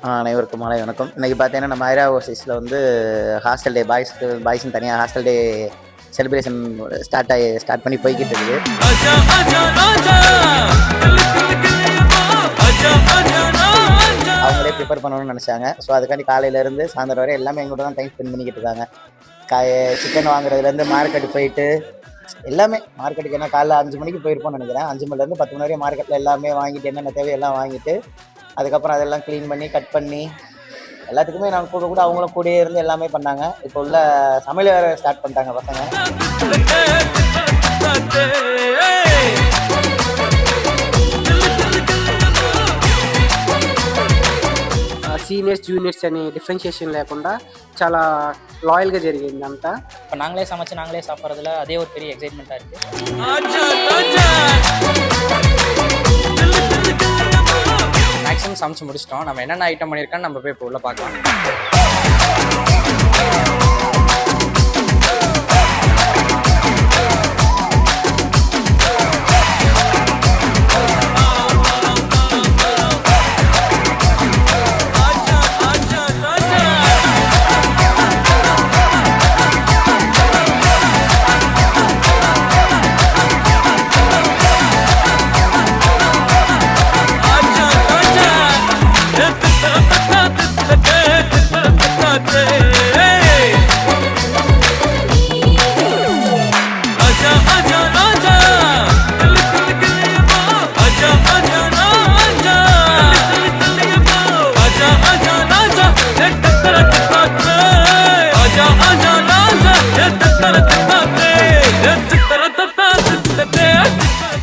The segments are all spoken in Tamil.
அனைவருக்கும் மாலை வணக்கம். இன்றைக்கி பார்த்தீங்கன்னா நம்ம ஐரா ஓசிஸில் வந்து ஹாஸ்டல் டே பாய்ஸ்னு தனியாக ஹாஸ்டல் டே செலிப்ரேஷன் ஸ்டார்ட் பண்ணி போய்கிட்டு இருக்குது. அவங்களே ப்ரிப்பேர் பண்ணணும்னு நினச்சாங்க. ஸோ அதுக்காண்டி காலையிலேருந்து சாயந்தரம் வரை எல்லாமே எங்கூட தான் டைம் ஸ்பெண்ட் பண்ணிக்கிட்டு இருக்காங்க. சிக்கன் வாங்குறதுலேருந்து மார்க்கெட்டு போயிட்டு எல்லாமே மார்க்கெட்டுக்கு என்ன காலைல 5 மணிக்கு போயிருப்போம்னு நினைக்கிறேன். 5 மணிலேருந்து 10 மணி வரையும் மார்க்கெட்டில் எல்லாமே வாங்கிட்டு என்னென்ன தேவையெல்லாம் வாங்கிட்டு அதுக்கப்புறம் அதெல்லாம் க்ளீன் பண்ணி கட் பண்ணி எல்லாத்துக்குமே நாங்கள் கூட அவங்களும் கூடயே இருந்து எல்லாமே பண்ணாங்க. இப்போ உள்ள சமையல் வேறு ஸ்டார்ட் பண்ணிட்டாங்க பசங்க. సీనియర్స్ జూనియర్స్ అని డిఫరెన్షియేషన్ లేకుండా చాలా లాయల్గా జరిగింది అంతా. இப்போ நாங்களே சமைச்சு நாங்களே சாப்பிட்றதுல அதே ஒரு பெரிய எக்ஸைட்மெண்ட்டாக இருக்குது. மேக்ஸிமம் சமைச்சு முடிச்சிட்டோம். நம்ம என்னென்ன ஐட்டம் பண்ணியிருக்கோன்னு நம்ம போய் இப்போ உள்ள பார்க்கலாம்.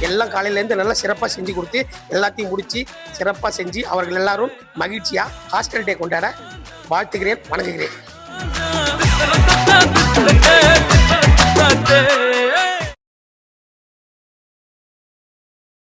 எல்லாம் காலையிலேருந்து நல்லா சிறப்பாக செஞ்சு கொடுத்து எல்லாத்தையும் முடித்து சிறப்பாக செஞ்சு அவர்கள் எல்லாரும் மகிழ்ச்சியாக ஹாஸ்டல் டே கொண்டாட வாழ்த்துகிறேன், வணங்குகிறேன்.